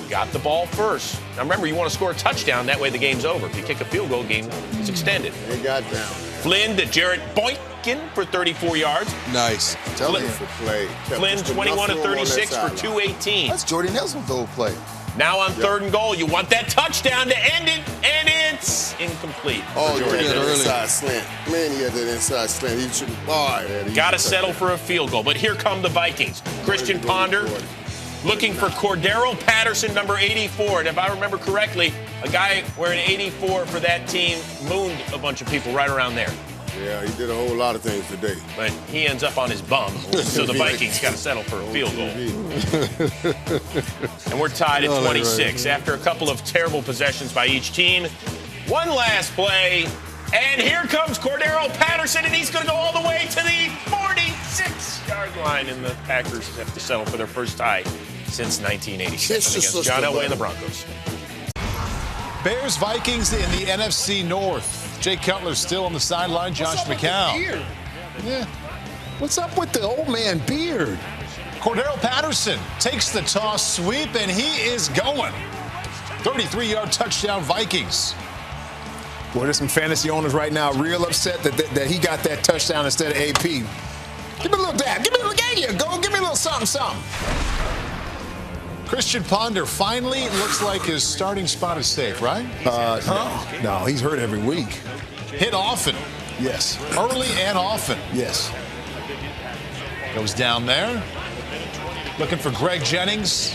got the ball first. Now remember, you want to score a touchdown. That way the game's over. If you kick a field goal, game is extended. They got down. Flynn to Jarrett Boykin for 34 yards. Nice. Flynn 21 to 36 for 218. That's Jordy Nelson's old play. Now on 3rd and goal, you want that touchdown to end it, and it's incomplete. Oh, he had that inside slant. Man, he had that inside slant. He should got to settle for a field goal. But here come the Vikings. Christian Ponder looking for Cordero Patterson, number 84. And if I remember correctly, a guy wearing 84 for that team mooned a bunch of people right around there. Yeah, he did a whole lot of things today. But he ends up on his bum, so the Vikings got to settle for a field goal. And we're tied at 26 after a couple of terrible possessions by each team. One last play, and here comes Cordero Patterson, and he's going to go all the way to the 46-yard line, and the Packers have to settle for their first tie since 1986 against John Elway and the Broncos. Bears Vikings in the NFC North. Jay Cutler still on the sideline. Josh McCown. Yeah. What's up with the old man beard? Cordero Patterson takes the toss sweep, and he is going. 33-yard touchdown Vikings. Boy, there's some fantasy owners right now real upset that he got that touchdown instead of AP. Give me a little dab. Give me a little, there you go. Give me a little something. Christian Ponder finally looks like his starting spot is safe, right? No, he's hurt every week. Hit often. Yes. Early and often. Yes. Goes down there. Looking for Greg Jennings.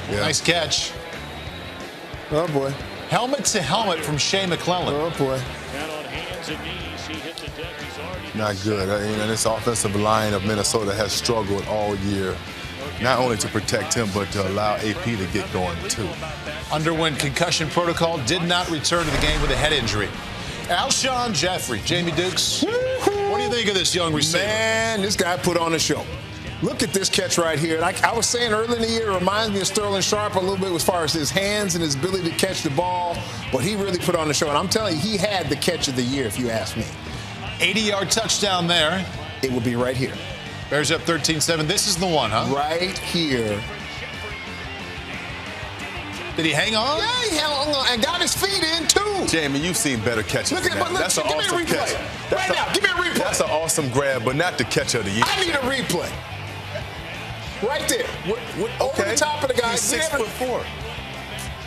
Nice catch. Oh, boy. Helmet to helmet from Shea McClellan. Oh, boy. Not good. This offensive line of Minnesota has struggled all year, not only to protect him, but to allow AP to get going, too. Underwent concussion protocol, did not return to the game with a head injury. Alshon Jeffrey, Jamie Dukes, what do you think of this young receiver? Man, this guy put on a show. Look at this catch right here. Like I was saying early in the year, it reminds me of Sterling Sharp a little bit as far as his hands and his ability to catch the ball, but he really put on the show. And I'm telling you, he had the catch of the year, if you ask me. 80-yard touchdown there. It will be right here. Bears up 13-7. This is the one, huh? Right here. Did he hang on? Yeah, he hung on and got his feet in, too. Jamie, you've seen better catches Look than at, that. That's an awesome catch. Right now, give me a replay. That's an awesome grab, but not the catch of the year. I need a replay. Right there. Over the top of the guy. He's 6'4".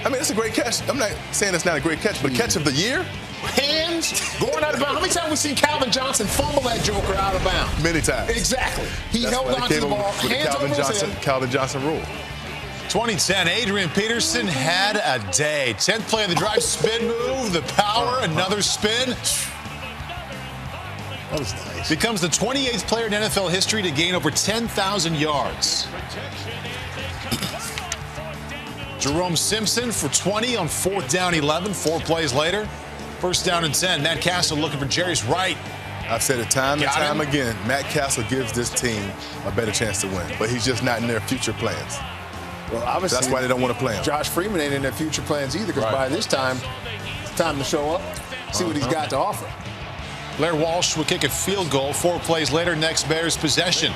I mean, it's a great catch. I'm not saying it's not a great catch, but catch of the year? Hands going out of bounds. How many times have we seen Calvin Johnson fumble that joker out of bounds? Many times. Exactly. He held on to the ball. Hands over his head. Calvin Johnson rule. 2010, Adrian Peterson had a day. 10th play of the drive, spin move, the power, another spin. That was nice. Becomes the 28th player in NFL history to gain over 10,000 yards. Jerome Simpson for 20 on 4th down 11, 4 plays later. 1st down and 10. Matt Castle looking for Jarius Wright. I've said it time and time again. Matt Castle gives this team a better chance to win, but he's just not in their future plans. Well, obviously, that's why they don't want to play him. Josh Freeman ain't in their future plans either, because by this time, it's time to show up, see what he's got to offer. Blair Walsh will kick a field goal 4 plays later, next Bears possession.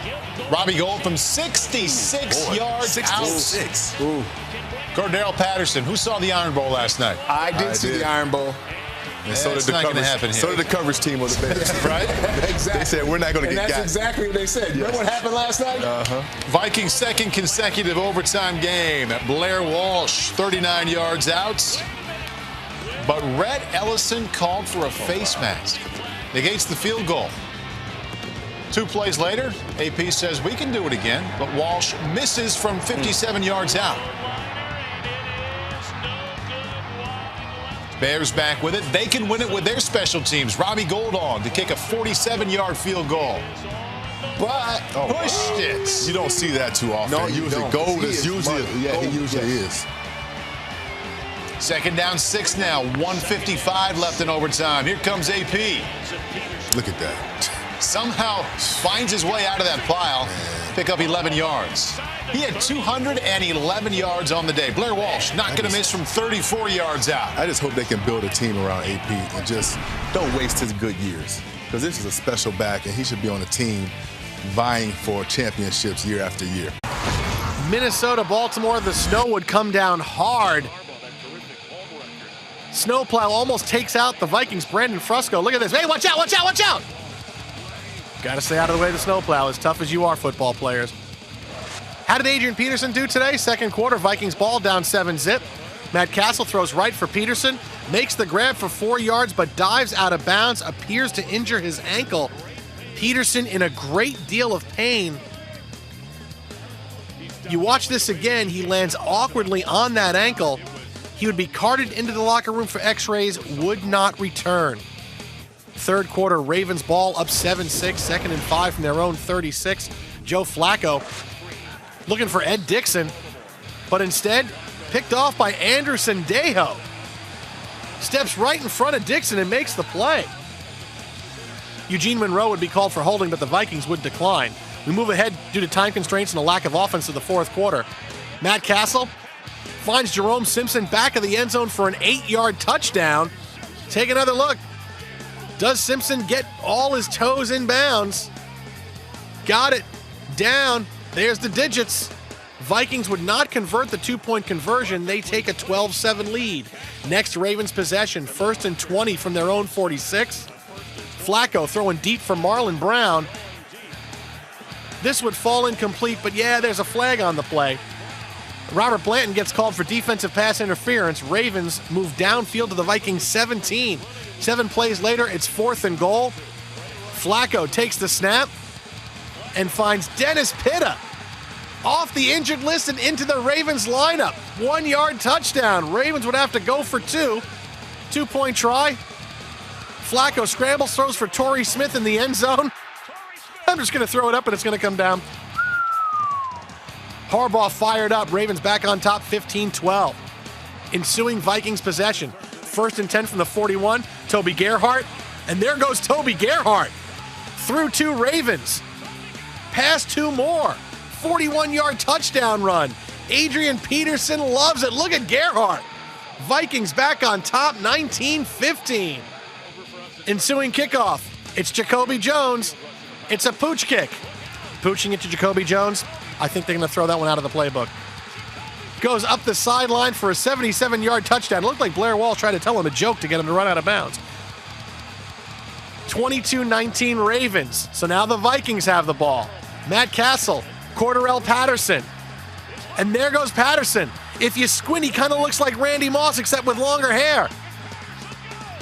Robbie Gould from 66 yards 66. out. Ooh. Cordero Patterson, who saw the Iron Bowl last night? I did see the Iron Bowl. And so did the coverage team of the Bears. Right? Exactly. They said, we're not going to get got. And that's exactly what they said. Yes. Remember what happened last night? Vikings' second consecutive overtime game. Blair Walsh, 39 yards out. But Rhett Ellison called for a face mask. Negates the field goal. 2 plays later, AP says we can do it again, but Walsh misses from 57 yards out. Bears back with it. They can win it with their special teams. Robbie Gould on to kick a 47-yard field goal. but pushed it. You don't see that too often. No, you usually don't. gold He is is usually, money. yeah, he Gold, usually yes. is. Second down, 6 now. 1:55 left in overtime. Here comes AP. Look at that. Somehow finds his way out of that pile. Pick up 11 yards. He had 211 yards on the day. Blair Walsh not going to miss from 34 yards out. I just hope they can build a team around AP and just don't waste his good years. Because this is a special back, and he should be on a team vying for championships year after year. Minnesota, Baltimore, the snow would come down hard. Snowplow almost takes out the Vikings. Brandon Frusco, look at this. Hey, watch out, watch out, watch out! Got to stay out of the way of the snowplow, as tough as you are, football players. How did Adrian Peterson do today? Second quarter, Vikings ball down 7-zip. Matt Castle throws right for Peterson, makes the grab for 4 yards, but dives out of bounds, appears to injure his ankle. Peterson in a great deal of pain. You watch this again, he lands awkwardly on that ankle. He would be carted into the locker room for x-rays, would not return. Third quarter, Ravens ball up 7-6, 2nd and 5 from their own 36. Joe Flacco looking for Ed Dixon, but instead picked off by Anderson Dejo. Steps right in front of Dixon and makes the play. Eugene Monroe would be called for holding, but the Vikings would decline. We move ahead due to time constraints and a lack of offense to the fourth quarter. Matt Castle finds Jerome Simpson back of the end zone for an 8-yard touchdown. Take another look. Does Simpson get all his toes in bounds? Got it. Down. There's the digits. Vikings would not convert the 2-point conversion. They take a 12-7 lead. Next Ravens possession, 1st and 20 from their own 46. Flacco throwing deep for Marlon Brown. This would fall incomplete, but yeah, there's a flag on the play. Robert Blanton gets called for defensive pass interference. Ravens move downfield to the Vikings 17. 7 plays later, it's 4th and goal. Flacco takes the snap and finds Dennis Pitta off the injured list and into the Ravens lineup. 1-yard touchdown. Ravens would have to go for 2. 2-point try. Flacco scrambles, throws for Torrey Smith in the end zone. I'm just going to throw it up and it's going to come down. Harbaugh fired up. Ravens back on top, 15-12. Ensuing Vikings possession. 1st and 10 from the 41. Toby Gerhart. And there goes Toby Gerhart. Through 2 Ravens. Past 2 more. 41-yard touchdown run. Adrian Peterson loves it. Look at Gerhart. Vikings back on top, 19-15. Ensuing kickoff. It's Jacoby Jones. It's a pooch kick. Pooching it to Jacoby Jones. I think they're going to throw that one out of the playbook. Goes up the sideline for a 77-yard touchdown. It looked like Blair Walsh tried to tell him a joke to get him to run out of bounds. 22-19 Ravens. So now the Vikings have the ball. Matt Castle, Cordarrelle Patterson. And there goes Patterson. If you squint, he kind of looks like Randy Moss, except with longer hair.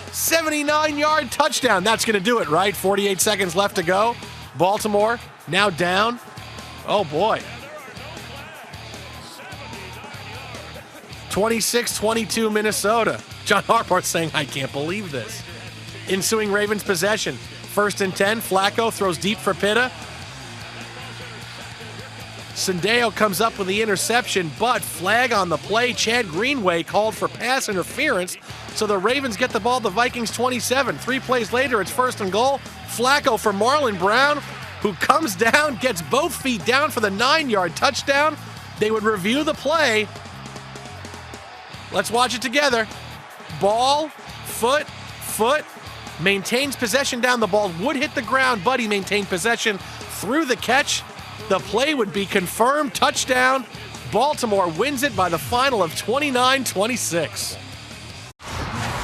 79-yard touchdown. That's going to do it, right? 48 seconds left to go. Baltimore now down. Oh, boy. 26-22 Minnesota. John Harbaugh saying, I can't believe this. Ensuing Ravens possession. 1st and 10. Flacco throws deep for Pitta. Sendeo comes up with the interception, but flag on the play. Chad Greenway called for pass interference. So the Ravens get the ball, the Vikings 27. 3 plays later, it's 1st and goal. Flacco for Marlon Brown, who comes down, gets both feet down for the 9-yard touchdown. They would review the play. Let's watch it together. Ball, foot, maintains possession down. The ball would hit the ground, but he maintained possession through the catch. The play would be confirmed. Touchdown. Baltimore wins it by the final of 29-26.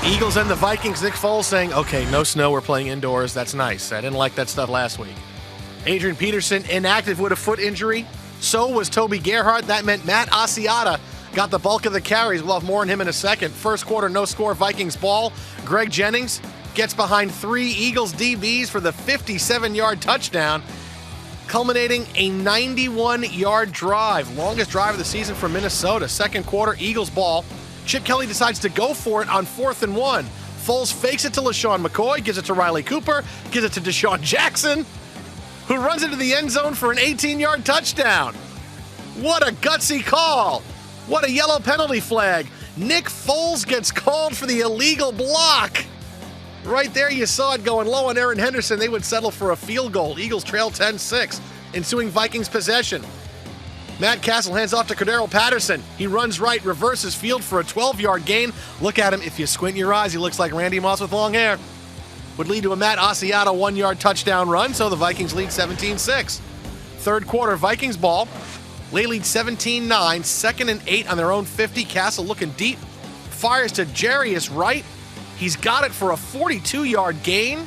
Eagles and the Vikings. Nick Foles saying, okay, no snow, we're playing indoors. That's nice. I didn't like that stuff last week. Adrian Peterson inactive with a foot injury. So was Toby Gerhart. That meant Matt Asiata got the bulk of the carries. We'll have more on him in a second. First quarter, no score, Vikings ball. Greg Jennings gets behind 3 Eagles DBs for the 57-yard touchdown, culminating a 91-yard drive. Longest drive of the season for Minnesota. Second quarter, Eagles ball. Chip Kelly decides to go for it on 4th and 1. Foles fakes it to LaShawn McCoy, gives it to Riley Cooper, gives it to Deshaun Jackson, who runs into the end zone for an 18-yard touchdown. What a gutsy call. What a yellow penalty flag. Nick Foles gets called for the illegal block. Right there, you saw it going low on Aaron Henderson. They would settle for a field goal. Eagles trail 10-6. Ensuing Vikings possession. Matt Castle hands off to Cordero Patterson. He runs right, reverses field for a 12-yard gain. Look at him. If you squint your eyes, he looks like Randy Moss with long hair. Would lead to a Matt Asiata 1-yard touchdown run, so the Vikings lead 17-6. Third quarter, Vikings ball. They lead 17-9, 2nd and 8 on their own 50. Castle looking deep. Fires to Jarius Wright. He's got it for a 42-yard gain.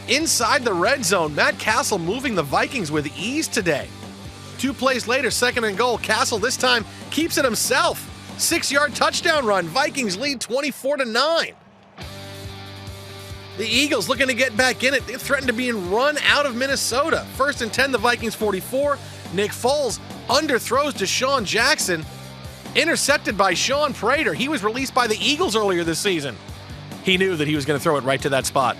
Inside the red zone, Matt Castle moving the Vikings with ease today. 2 plays later, 2nd and goal. Castle this time keeps it himself. 6-yard touchdown run. Vikings lead 24-9. The Eagles looking to get back in it. They threatened to be run out of Minnesota. 1st and 10, the Vikings 44. Nick Foles underthrows to Sean Jackson. Intercepted by Sean Prater. He was released by the Eagles earlier this season. He knew that he was going to throw it right to that spot.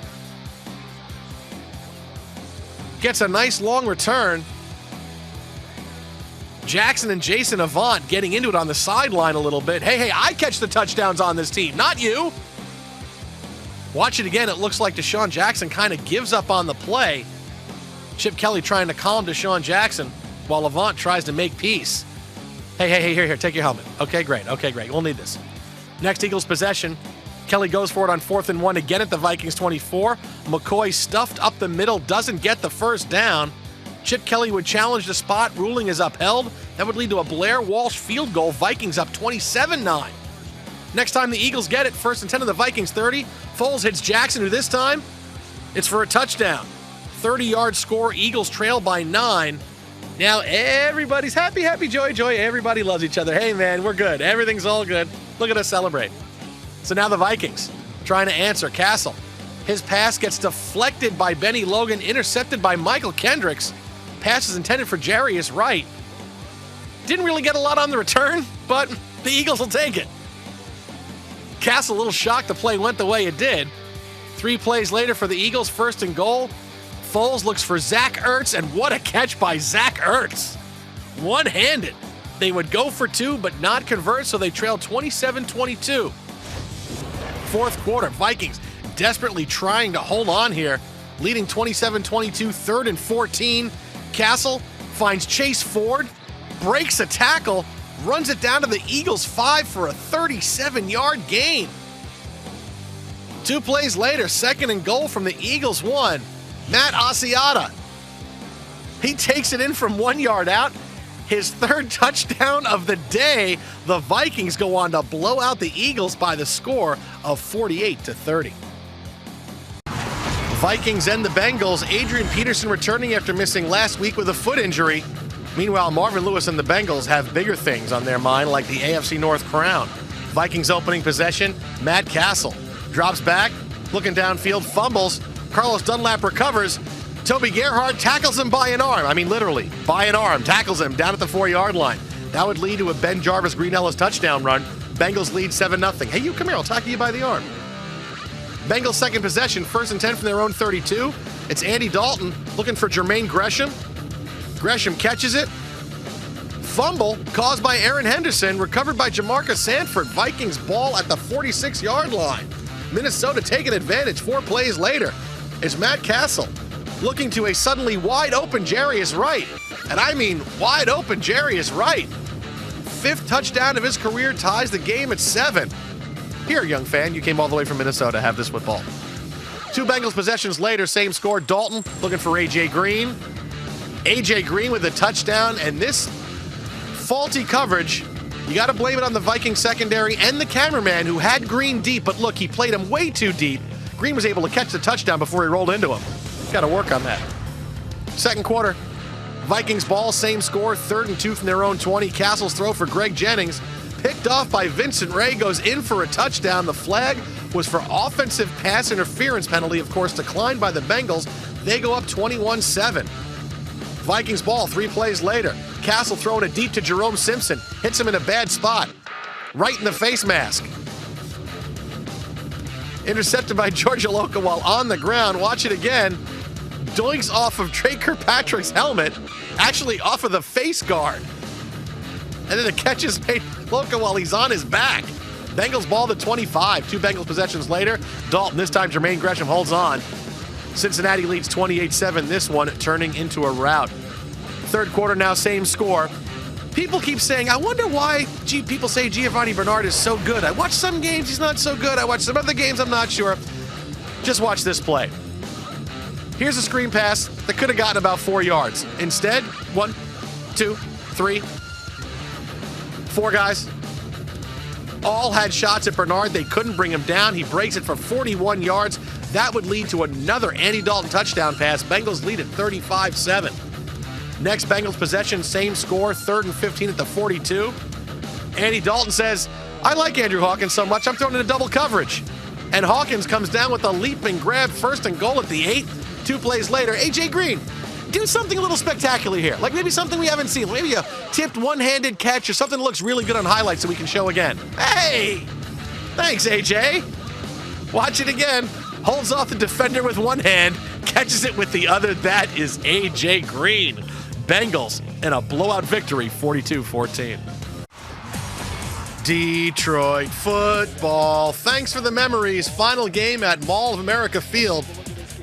Gets a nice long return. Jackson and Jason Avant getting into it on the sideline a little bit. Hey, I catch the touchdowns on this team, not you. Watch it again. It looks like Deshaun Jackson kind of gives up on the play. Chip Kelly trying to calm Deshaun Jackson while Avant tries to make peace. Hey, here, take your helmet. Okay, great. We'll need this. Next Eagles possession. Kelly goes for it on 4th and 1 again at the Vikings 24. McCoy stuffed up the middle, doesn't get the first down. Chip Kelly would challenge the spot. Ruling is upheld. That would lead to a Blair Walsh field goal. Vikings up 27-9. Next time the Eagles get it, 1st and 10 of the Vikings 30. Foles hits Jackson, who this time, it's for a touchdown. 30-yard score. Eagles trail by 9. Now everybody's happy, joy. Everybody loves each other. Hey, man, we're good. Everything's all good. Look at us celebrate. So now the Vikings trying to answer. Castle. His pass gets deflected by Benny Logan, intercepted by Michael Kendricks. Pass is intended for Jarius Wright. Didn't really get a lot on the return, but the Eagles will take it. Castle a little shocked the play went the way it did. 3 plays later for the Eagles, 1st and goal. Foles looks for Zach Ertz, and what a catch by Zach Ertz. One-handed. They would go for 2, but not convert, so they trail 27-22. 4th quarter, Vikings desperately trying to hold on here, leading 27-22, 3rd and 14. Castle finds Chase Ford, breaks a tackle, runs it down to the Eagles 5 for a 37-yard gain. 2 plays later, 2nd and goal from the Eagles 1. Matt Asiata. He takes it in from 1 yard out. His 3rd touchdown of the day. The Vikings go on to blow out the Eagles by the score of 48-30. Vikings and the Bengals. Adrian Peterson returning after missing last week with a foot injury. Meanwhile, Marvin Lewis and the Bengals have bigger things on their mind, like the AFC North crown. Vikings opening possession. Matt Castle drops back, looking downfield, fumbles. Carlos Dunlap recovers. Toby Gerhart tackles him by an arm. I mean, literally, by an arm. Tackles him down at the 4-yard line. That would lead to a Ben Jarvis Green Ellis touchdown run. Bengals lead 7-0. Hey, you come here. I'll tackle you by the arm. Bengals 2nd possession, 1st and 10 from their own 32. It's Andy Dalton looking for Jermaine Gresham. Gresham catches it. Fumble caused by Aaron Henderson, recovered by Jamarcus Sanford. Vikings ball at the 46-yard line. Minnesota taking advantage 4 plays later. It's Matt Castle looking to a suddenly wide-open Jarius Wright. And I mean wide-open Jarius Wright. 5th touchdown of his career ties the game at 7. Here, young fan, you came all the way from Minnesota to have this football. 2 Bengals possessions later, same score. Dalton looking for A.J. Green. A.J. Green with a touchdown, and this faulty coverage, you got to blame it on the Viking secondary and the cameraman who had Green deep, but look, he played him way too deep. Green was able to catch the touchdown before he rolled into him. Got to work on that. 2nd quarter, Vikings ball, same score, 3rd and 2 from their own 20. Castle's throw for Greg Jennings, picked off by Vincent Ray, goes in for a touchdown. The flag was for offensive pass interference penalty, of course, declined by the Bengals. They go up 21-7. Vikings ball 3 plays later. Castle throwing it deep to Jerome Simpson. Hits him in a bad spot. Right in the face mask. Intercepted by George Aloka while on the ground. Watch it again. doinks off of Trey Kirkpatrick's helmet, actually off of the face guard. And then the catch is made local while he's on his back. Bengals ball to 25. 2 Bengals possessions later. Dalton, this time Jermaine Gresham holds on. Cincinnati leads 28-7. This one turning into a rout. Third quarter now, same score. People keep saying, I wonder why people say Giovanni Bernard is so good. I watch some games, he's not so good. I watch some other games, I'm not sure. Just watch this play. Here's a screen pass that could have gotten about 4 yards. Instead, 1, 2, 3, 4 guys all had shots at Bernard. They couldn't bring him down. He breaks it for 41 yards. That would lead to another Andy Dalton touchdown pass. Bengals lead at 35-7. Next Bengals possession, same score, 3rd and 15 at the 42. Andy Dalton says, I like Andrew Hawkins so much, I'm throwing in a double coverage. And Hawkins comes down with a leap and grab, 1st and goal at the 8. 2 plays later, A.J. Green, do something a little spectacular here. Like maybe something we haven't seen. Maybe a tipped one-handed catch or something that looks really good on highlights that we can show again. Hey! Thanks, A.J. Watch it again. Holds off the defender with one hand, catches it with the other. That is A.J. Green. Bengals in a blowout victory, 42-14. Detroit football. Thanks for the memories. Final game at Mall of America Field.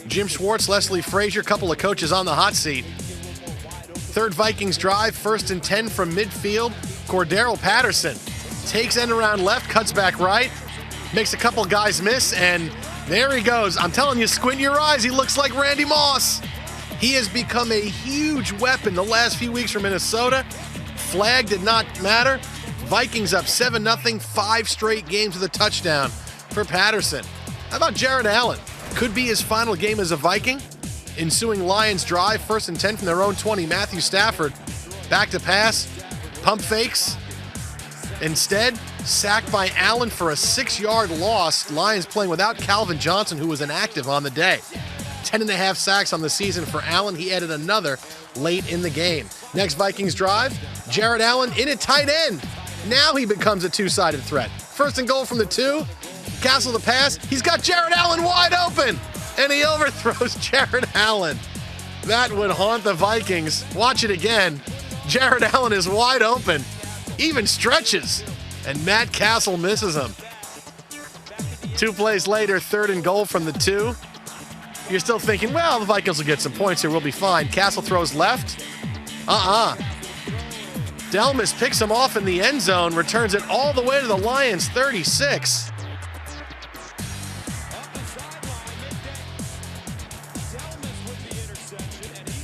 Jim Schwartz, Leslie Frazier, couple of coaches on the hot seat. Third Vikings drive, 1st and 10 from midfield. Cordero Patterson takes end around left, cuts back right, makes a couple guys miss, and there he goes. I'm telling you, squint your eyes, he looks like Randy Moss. He has become a huge weapon the last few weeks for Minnesota. Flag did not matter. Vikings up 7-0, 5 straight games with a touchdown for Patterson. How about Jared Allen? Could be his final game as a Viking. Ensuing Lions drive, 1st and 10 from their own 20. Matthew Stafford, back to pass, pump fakes. Instead, sacked by Allen for a 6-yard loss. Lions playing without Calvin Johnson, who was inactive on the day. 10.5 sacks on the season for Allen. He added another late in the game. Next Vikings drive, Jared Allen in at tight end. Now he becomes a two-sided threat. 1st and goal from the 2. Castle the pass. He's got Jared Allen wide open, and he overthrows Jared Allen. That would haunt the Vikings. Watch it again. Jared Allen is wide open, even stretches, and Matt Castle misses him. 2 plays later, 3rd and goal from the 2. You're still thinking, well, the Vikings will get some points here. We'll be fine. Castle throws left. Delmas picks him off in the end zone, returns it all the way to the Lions' 36.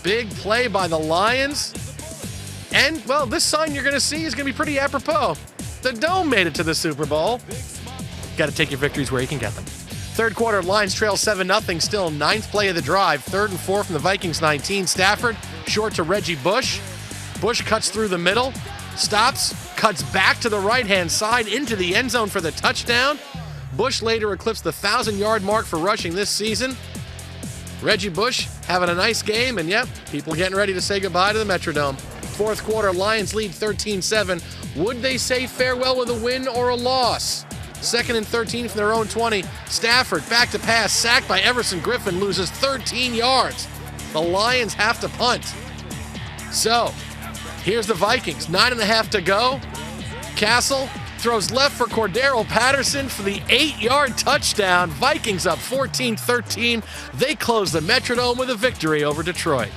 Big play by the Lions. And, well, this sign you're going to see is going to be pretty apropos. The Dome made it to the Super Bowl. Got to take your victories where you can get them. Third quarter, Lions trail 7-0, still 9th play of the drive. 3rd and 4 from the Vikings 19. Stafford, short to Reggie Bush. Bush cuts through the middle, stops, cuts back to the right-hand side into the end zone for the touchdown. Bush later eclipsed the 1,000-yard mark for rushing this season. Reggie Bush having a nice game, and yep, people getting ready to say goodbye to the Metrodome. 4th quarter, Lions lead 13-7. Would they say farewell with a win or a loss? 2nd and 13 from their own 20. Stafford back to pass, sacked by Everson Griffin, loses 13 yards. The Lions have to punt. So, here's the Vikings, 9.5 to go. Castle throws left for Cordero Patterson for the 8-yard touchdown. Vikings up 14-13. They close the Metrodome with a victory over Detroit.